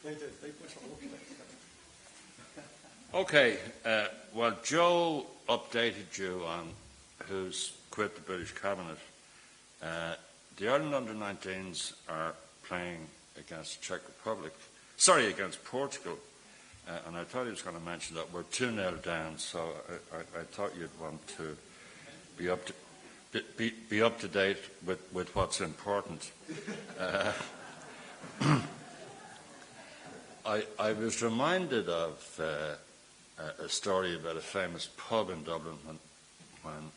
They did. Okay, well, Joe updated you on who's quit the British Cabinet. The Ireland under-19s are playing against the Czech Republic. Sorry, against Portugal. And I thought he was going to mention that we're 2-0 down, so I thought you'd want to be up to date with what's important. I was reminded of a story about a famous pub in Dublin when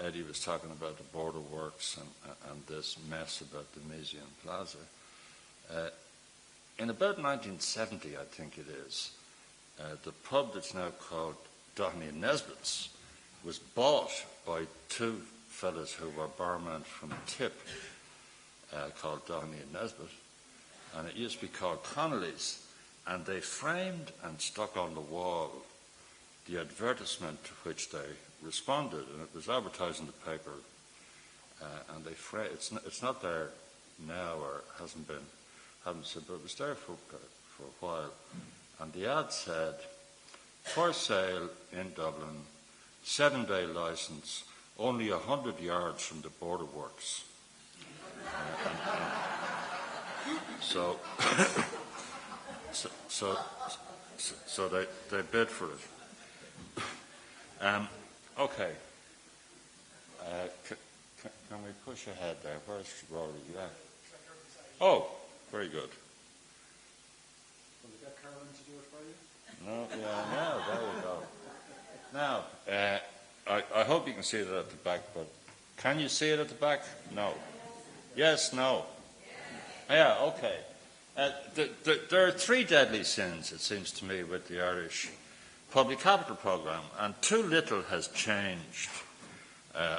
Eddie was talking about the border works and this mess about the Museum Plaza. In about 1970, I think it is, the pub that's now called Dohney and Nesbitt's was bought by two fellas who were barmen from Tip, called Dohney and Nesbitt, and it used to be called Connolly's, and they framed and stuck on the wall the advertisement to which they responded, and it was advertised in the paper, and it's not there now, or hasn't been, but it was there for a while, and the ad said, "For sale in Dublin, 7-day license, only 100 yards from the border works." So they bid for it. Okay. Can we push ahead there? Where's Rory? Yeah. Oh, very good. Will you get Caroline to do it for you? No, yeah, there you go. Now, I hope you can see it at the back, but can you see it at the back? No. Yes, no. Yeah, okay. There are 3 deadly sins, it seems to me, with the Irish Public Capital Programme, and too little has changed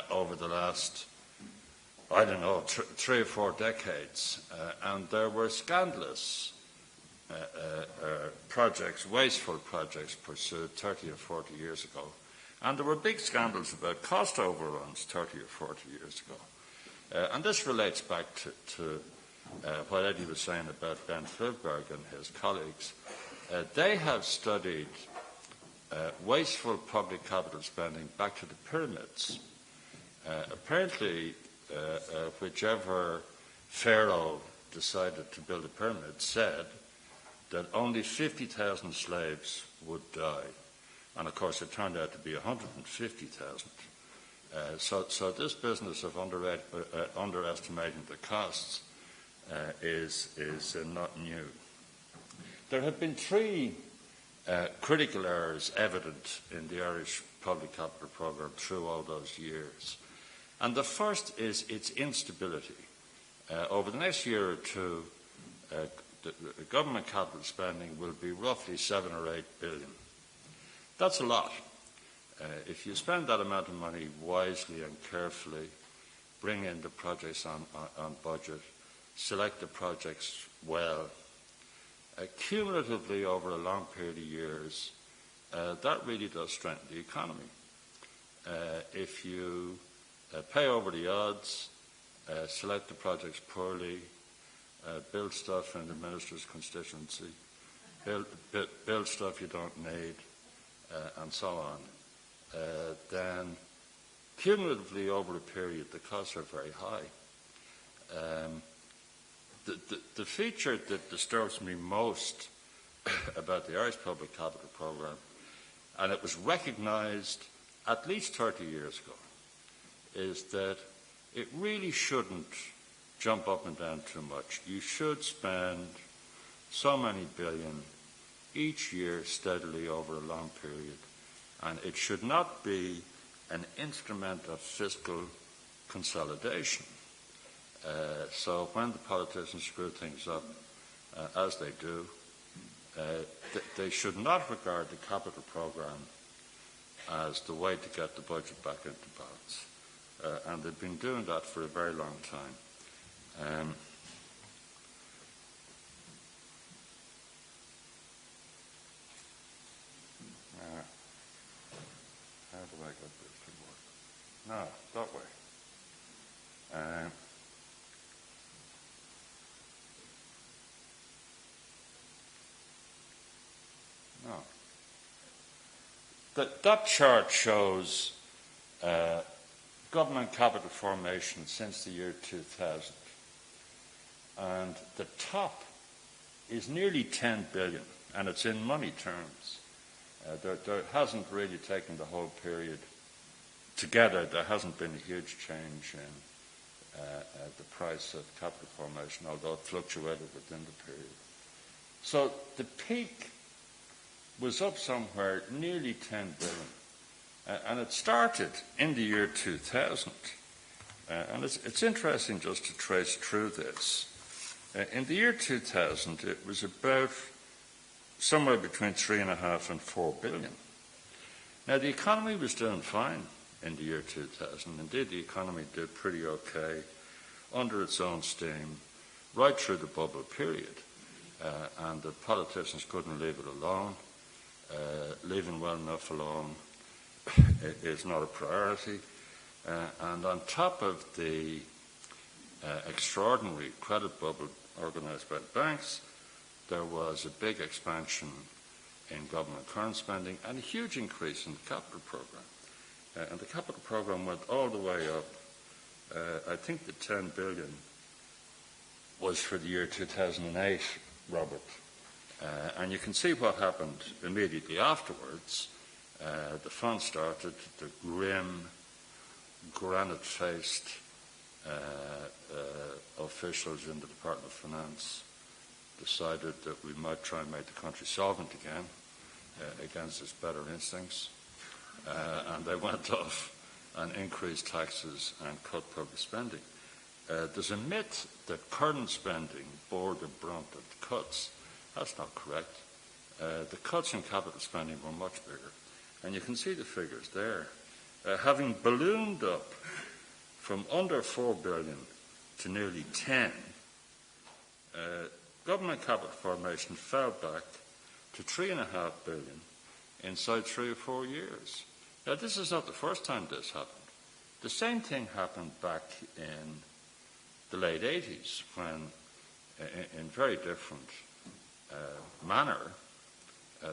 over the last, I don't know, 3 or 4 decades. And there were scandalous projects, wasteful projects pursued 30 or 40 years ago. And there were big scandals about cost overruns 30 or 40 years ago. And this relates back to what Eddie was saying about Ben Flivberg and his colleagues. They have studied wasteful public capital spending back to the pyramids. Apparently, whichever pharaoh decided to build a pyramid said that only 50,000 slaves would die. And of course, it turned out to be 150,000. So this business of underestimating the costs is not new. There have been 3 critical errors evident in the Irish Public Capital Programme through all those years. And the first is its instability. Over the next year or two, the government capital spending will be roughly 7 or 8 billion. That's a lot. If you spend that amount of money wisely and carefully, bring in the projects on budget, select the projects well, cumulatively over a long period of years, that really does strengthen the economy. If you pay over the odds, select the projects poorly, build stuff in the minister's constituency, build stuff you don't need, and so on, then cumulatively over a period the costs are very high. The feature that disturbs me most about the Irish Public Capital Programme, and it was recognised at least 30 years ago, is that it really shouldn't jump up and down too much. You should spend so many billion each year steadily over a long period, and it should not be an instrument of fiscal consolidation. So when the politicians screw things up, as they do, they should not regard the capital programme as the way to get the budget back into balance. And they've been doing that for a very long time. How do I get this to work? No, that way. That chart shows government capital formation since the year 2000. And the top is nearly 10 billion, and it's in money terms. There hasn't really taken the whole period together. There hasn't been a huge change in the price of capital formation, although it fluctuated within the period. So the peak was up somewhere nearly 10 billion. And it started in the year 2000. And it's interesting just to trace through this. In the year 2000, it was about somewhere between 3.5 and 4 billion. Now, the economy was doing fine in the year 2000. Indeed, the economy did pretty okay under its own steam right through the bubble period. And the politicians couldn't leave it alone. Leaving well enough alone is not a priority. And on top of the extraordinary credit bubble organised by the banks, there was a big expansion in government current spending and a huge increase in the capital programme. And the capital programme went all the way up. I think the 10 billion was for the year 2008, Robert. And you can see what happened immediately afterwards. The fund started, the grim, granite-faced officials in the Department of Finance decided that we might try and make the country solvent again against its better instincts. And they went off and increased taxes and cut public spending. There's a myth that current spending bore the brunt of the cuts. That's not correct. The cuts in capital spending were much bigger. And you can see the figures there. Having ballooned up from under 4 billion to nearly 10, government capital formation fell back to 3.5 billion inside 3 or 4 years. Now, this is not the first time this happened. The same thing happened back in the late 80s when, in very different manner,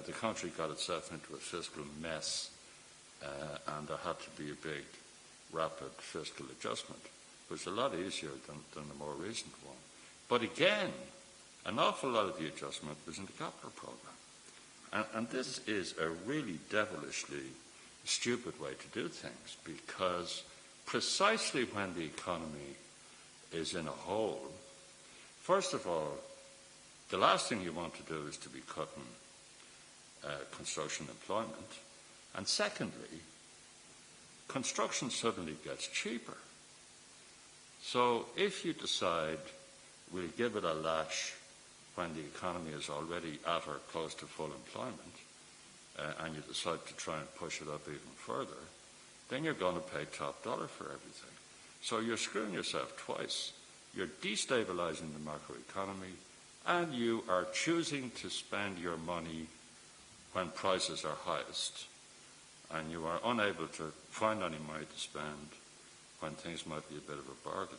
the country got itself into a fiscal mess and there had to be a big, rapid fiscal adjustment. It was a lot easier than the more recent one. But again, an awful lot of the adjustment was in the capital programme. And this is a really devilishly stupid way to do things, because precisely when the economy is in a hole, first of all, the last thing you want to do is to be cutting construction employment. And secondly, construction suddenly gets cheaper. So if you decide we'll give it a lash when the economy is already at or close to full employment, and you decide to try and push it up even further, then you're going to pay top dollar for everything. So you're screwing yourself twice. You're destabilizing the macroeconomy, and you are choosing to spend your money when prices are highest, and you are unable to find any money to spend when things might be a bit of a bargain.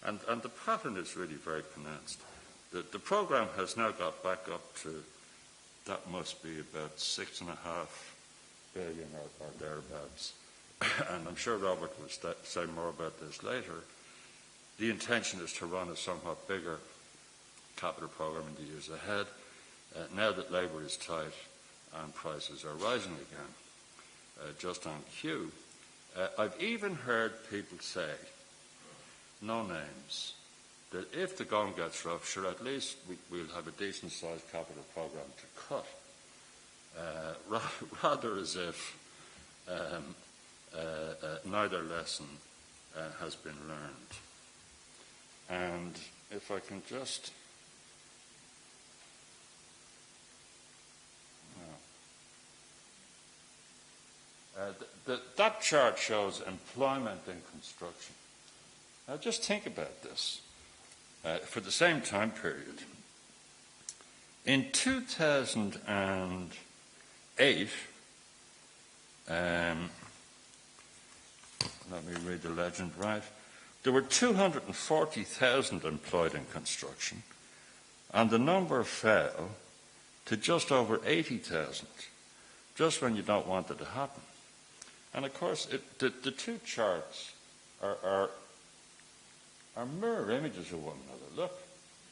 And the pattern is really very pronounced. The programme has now got back up to, that must be about 6.5 billion or thereabouts. And I'm sure Robert will say more about this later. The intention is to run a somewhat bigger capital programme in the years ahead, now that labour is tight and prices are rising again, just on cue. I've even heard people say, no names, that if the going gets rough, sure, at least we'll have a decent-sized capital programme to cut, rather as if neither lesson has been learned. And if I can just... that chart shows employment in construction. Now just think about this. For the same time period, in 2008, let me read the legend right, there were 240,000 employed in construction, and the number fell to just over 80,000 just when you don't want it to happen. And of course, the two charts are mirror images of one another. Look,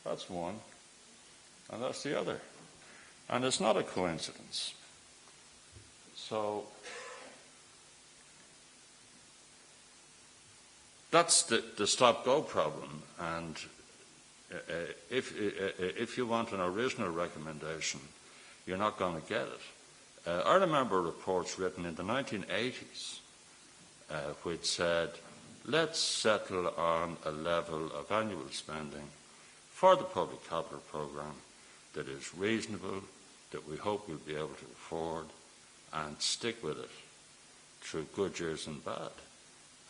that's one, and that's the other. And it's not a coincidence. So that's the stop-go problem. And if you want an original recommendation, you're not going to get it. I remember reports written in the 1980s which said, let's settle on a level of annual spending for the public capital programme that is reasonable, that we hope we'll be able to afford, and stick with it through good years and bad,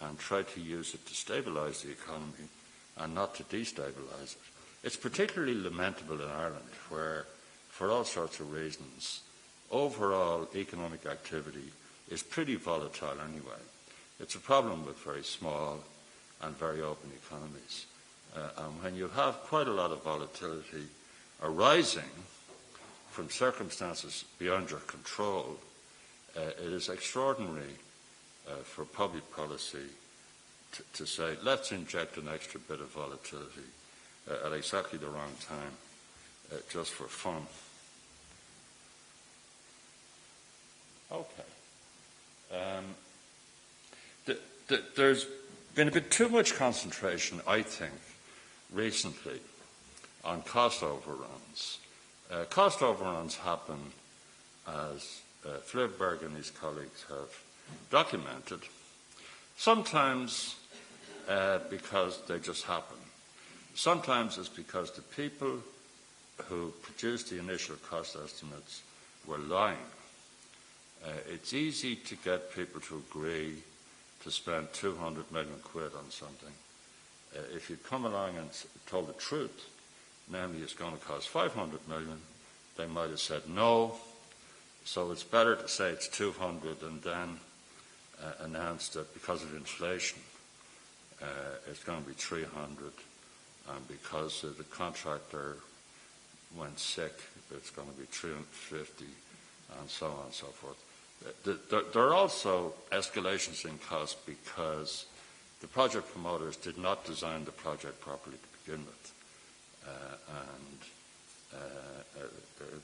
and try to use it to stabilise the economy and not to destabilise it. It's particularly lamentable in Ireland, where, for all sorts of reasons, overall economic activity is pretty volatile anyway. It's a problem with very small and very open economies. And when you have quite a lot of volatility arising from circumstances beyond your control, it is extraordinary for public policy to say, let's inject an extra bit of volatility at exactly the wrong time, just for fun. Okay. There's been a bit too much concentration, I think, recently on cost overruns. Cost overruns happen, as Flibberg and his colleagues have documented, sometimes because they just happen. Sometimes it's because the people who produced the initial cost estimates were lying. It's easy to get people to agree to spend 200 million quid on something. If you'd come along and told the truth, namely it's going to cost 500 million, they might have said no. So it's better to say it's 200 and then announce that because of inflation it's going to be 300, and because the contractor went sick it's going to be 350, and so on and so forth. There are also escalations in cost because the project promoters did not design the project properly to begin with.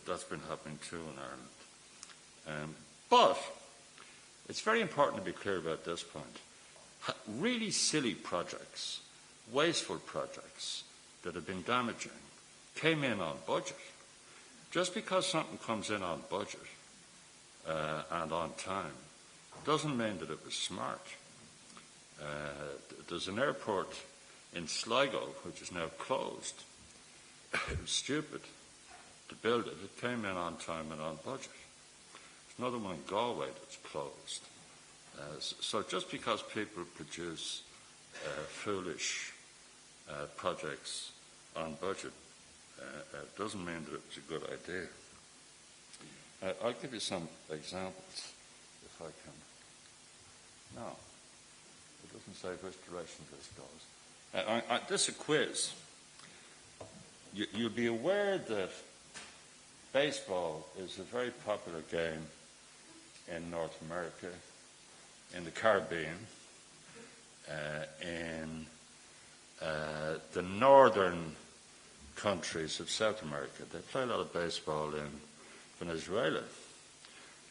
That's been happening too in Ireland. But it's very important to be clear about this point. Really silly projects, wasteful projects that have been damaging, came in on budget. Just because something comes in on budget and on time doesn't mean that it was smart. There's an airport in Sligo which is now closed. It was stupid to build it. It came in on time and on budget. There's another one in Galway that's closed. So just because people produce foolish projects on budget doesn't mean that it was a good idea. I'll give you some examples, if I can. No, it doesn't say which direction this goes. This is a quiz. You'll be aware that baseball is a very popular game in North America, in the Caribbean, in the northern countries of South America. They play a lot of baseball in Venezuela.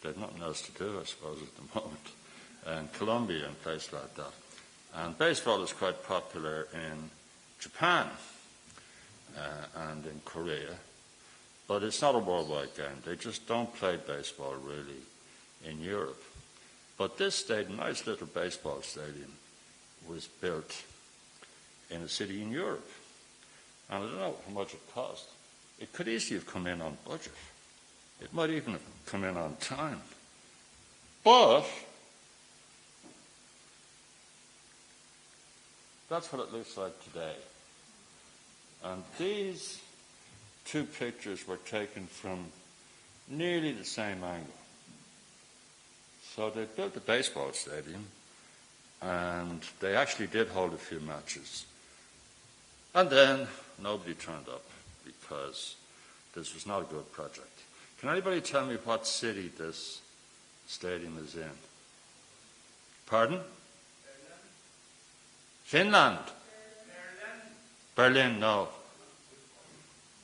They've nothing else to do, I suppose, at the moment. And Colombia and places like that. And baseball is quite popular in Japan and in Korea. But it's not a worldwide game. They just don't play baseball really in Europe. But this nice little baseball stadium was built in a city in Europe. And I don't know how much it cost. It could easily have come in on budget. It might even have come in on time. But that's what it looks like today. And these two pictures were taken from nearly the same angle. So they built a baseball stadium, and they actually did hold a few matches. And then nobody turned up because this was not a good project. Can anybody tell me what city this stadium is in? Pardon? Finland? Berlin, no.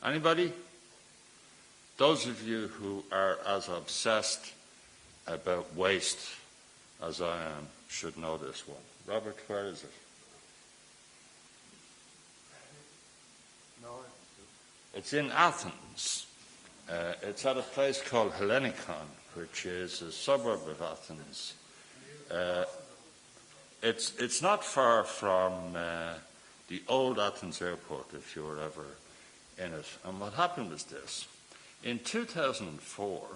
Anybody? Those of you who are as obsessed about waste as I am should know this one. Robert, where is it? No. It's in Athens. It's at a place called Hellenikon, which is a suburb of Athens. It's not far from the old Athens airport, if you were ever in it. And what happened was this. In 2004,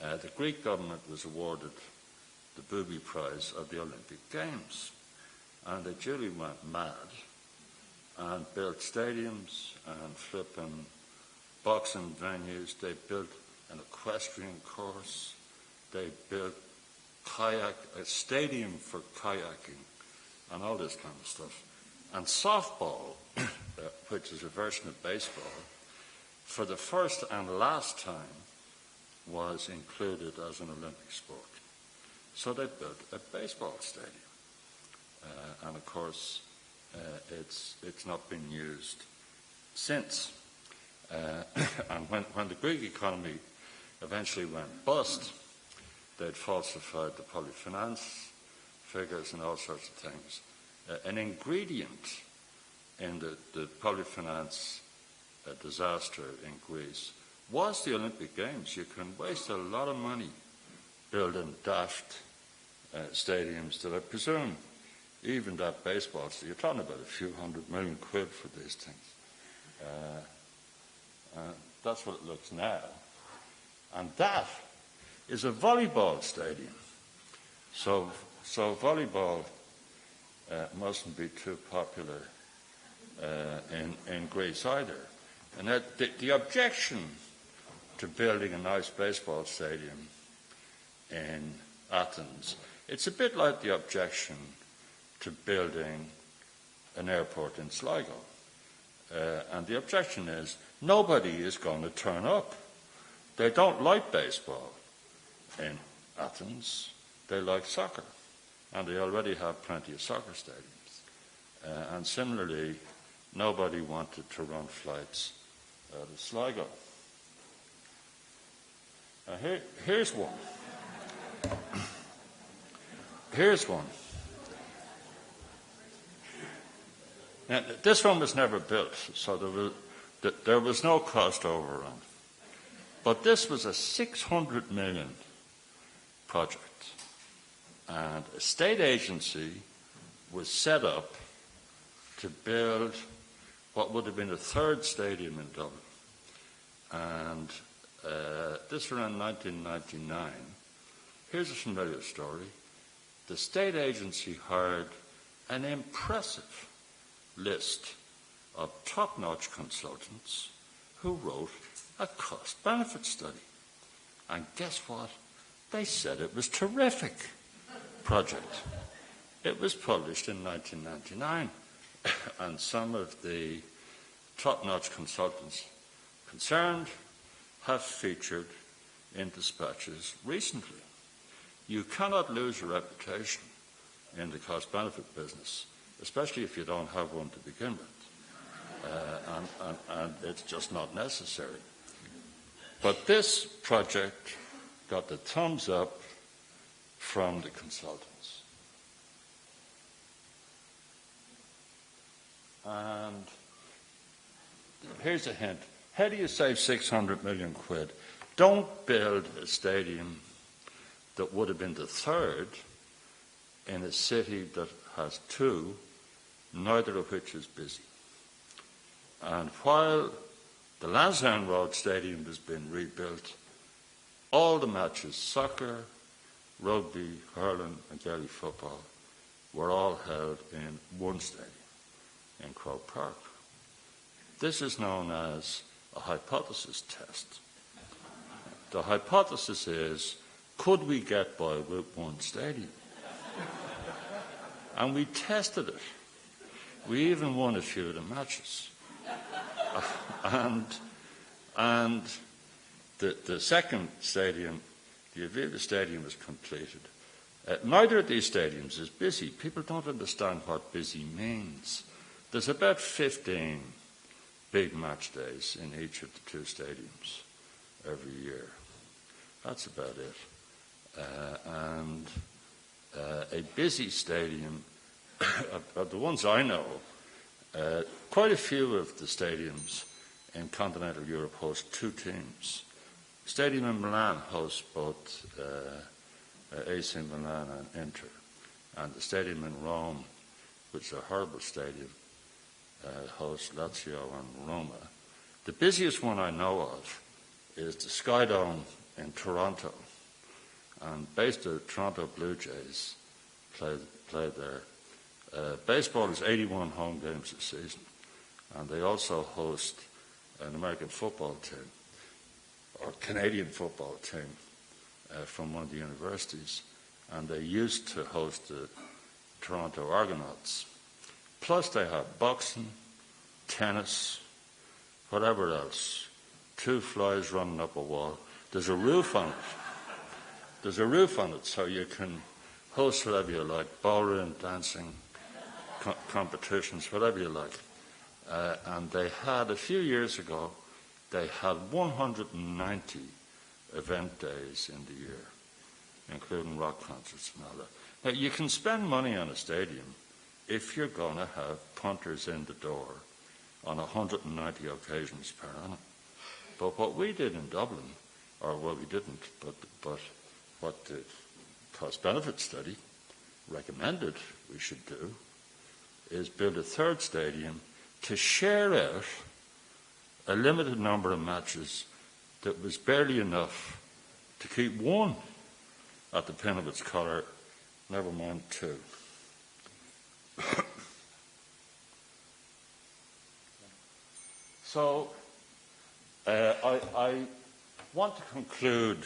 the Greek government was awarded the booby prize of the Olympic Games. And they duly went mad and built stadiums and flipping boxing venues. They built an equestrian course. They built a stadium for kayaking and all this kind of stuff. And softball, which is a version of baseball, for the first and last time was included as an Olympic sport. So they built a baseball stadium. And of course, it's not been used since. And when the Greek economy eventually went bust, they'd falsified the public finance figures and all sorts of things. An ingredient in the public finance disaster in Greece was the Olympic Games. You can waste a lot of money building daft stadiums that I presume even that baseball stadium, you're talking about a few £100 million for these things. That's what it looks now. And that is a volleyball stadium. So volleyball mustn't be too popular in Greece either. And the objection to building a nice baseball stadium in Athens, it's a bit like the objection to building an airport in Sligo. And the objection is nobody is going to turn up. They don't like baseball in Athens. They like soccer. And they already have plenty of soccer stadiums. And similarly, nobody wanted to run flights out of Sligo. Now here's one. Here's one. Now, this one was never built, so there was no cost overrun. But this was a 600 million project. And a state agency was set up to build what would have been a third stadium in Dublin. And this around 1999. Here's a familiar story. The state agency hired an impressive list of top-notch consultants who wrote a cost-benefit study. And guess what? They said it was a terrific project. It was published in 1999, and some of the top-notch consultants concerned have featured in dispatches recently. You cannot lose your reputation in the cost-benefit business, especially if you don't have one to begin with. And it's just not necessary. But this project got the thumbs up from the consultants. And here's a hint. How do you save 600 million quid? Don't build a stadium that would have been the third in a city that has two, neither of which is busy. And while the Lansdowne Road Stadium has been rebuilt, all the matches, soccer, rugby, hurling and Gaelic football, were all held in one stadium, in Croke Park. This is known as a hypothesis test. The hypothesis is, could we get by with one stadium? And we tested it. We even won a few of the matches. And the second stadium The Aviva Stadium is completed. Neither of these stadiums is busy. People don't understand what busy means. There's about 15 big match days in each of the two stadiums every year. That's about it. And a busy stadium, of the ones I know, quite a few of the stadiums in continental Europe host two teams. The stadium in Milan hosts both AC Milan and Inter, and the stadium in Rome, which is a horrible stadium, hosts Lazio and Roma. The busiest one I know of is the Sky Dome in Toronto, and based the Toronto Blue Jays play there. Baseball is 81 home games a season, and they also host an American football team or Canadian football team from one of the universities, and they used to host the Toronto Argonauts. Plus they have boxing, tennis, whatever else. Two flies running up a wall. There's a roof on it. So you can host whatever you like, ballroom, dancing, competitions, whatever you like. And they had, a few years ago, they had 190 event days in the year, including rock concerts and all that. Now, you can spend money on a stadium if you're going to have punters in the door on 190 occasions per annum. But what we did in Dublin, or well, we didn't, but what the cost-benefit study recommended we should do is build a third stadium to share out a limited number of matches that was barely enough to keep one at the pin of its collar, never mind two. So I want to conclude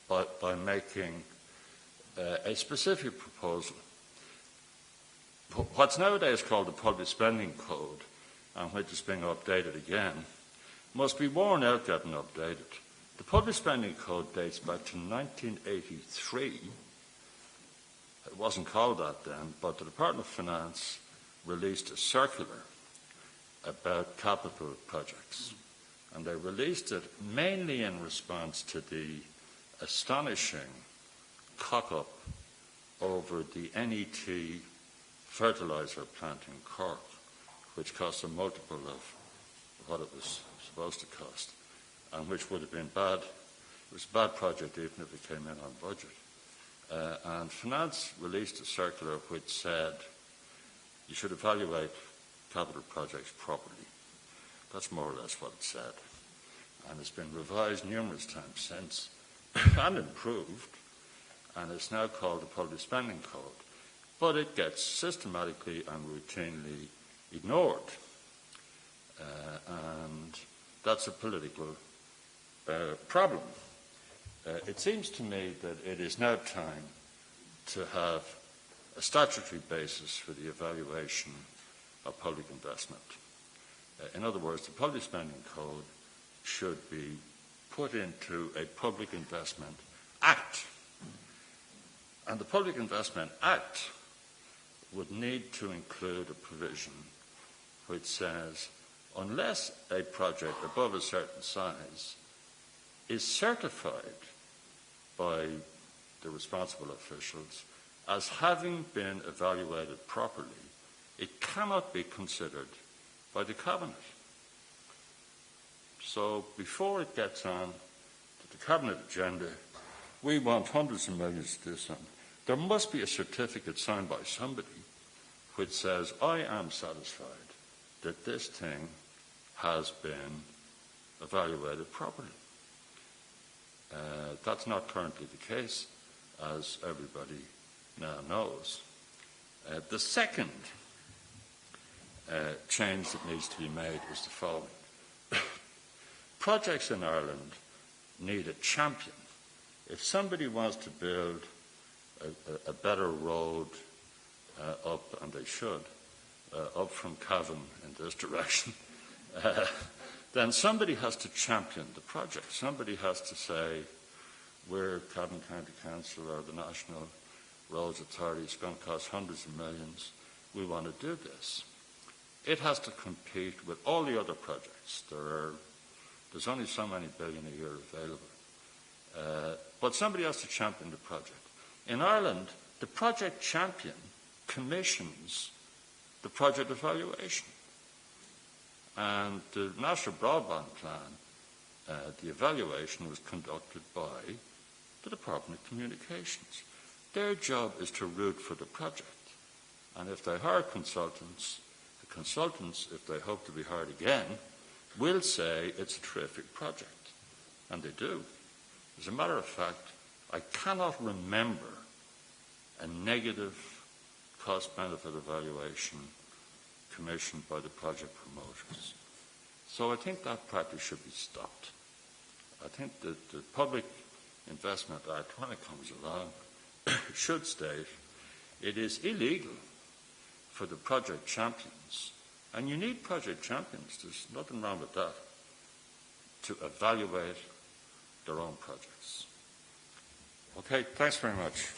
by making a specific proposal. What's nowadays called the Public Spending Code, and which is being updated again, must be worn out getting updated. The Public Spending Code dates back to 1983. It wasn't called that then, but the Department of Finance released a circular about capital projects. And they released it mainly in response to the astonishing cock-up over the NET fertiliser plant in Cork, which cost a multiple of what it was supposed to cost, and which would have been bad. It was a bad project even if it came in on budget. And Finance released a circular which said you should evaluate capital projects properly. That's more or less what it said. And it's been revised numerous times since and improved, and it's now called the Public Spending Code. But it gets systematically and routinely ignored. And that's a political problem. It seems to me that it is now time to have a statutory basis for the evaluation of public investment. In other words, the Public Spending Code should be put into a Public Investment Act. And the Public Investment Act would need to include a provision which says unless a project above a certain size is certified by the responsible officials as having been evaluated properly, it cannot be considered by the Cabinet. So before it gets on to the Cabinet agenda, we want hundreds of millions to do something. There must be a certificate signed by somebody which says, I am satisfied that this thing has been evaluated properly. That's not currently the case, as everybody now knows. The second change that needs to be made is the following. Projects in Ireland need a champion. If somebody wants to build a better road up, and they should, up from Cavan in this direction, then somebody has to champion the project. Somebody has to say, we're Cavan County Council or the National Roads Authority, it's going to cost hundreds of millions, we want to do this. It has to compete with all the other projects. There's only so many billion a year available. But somebody has to champion the project. In Ireland, the project champion commissions the project evaluation. And the National Broadband Plan, the evaluation was conducted by the Department of Communications. Their job is to root for the project. And if they hire consultants, the consultants, if they hope to be hired again, will say it's a terrific project. And they do. As a matter of fact, I cannot remember a negative cost-benefit evaluation commissioned by the project promoters. So I think that practice should be stopped. I think that the Public Investment Act, when it comes along, should state it is illegal for the project champions, and you need project champions, there's nothing wrong with that, to evaluate their own projects. Okay, thanks very much.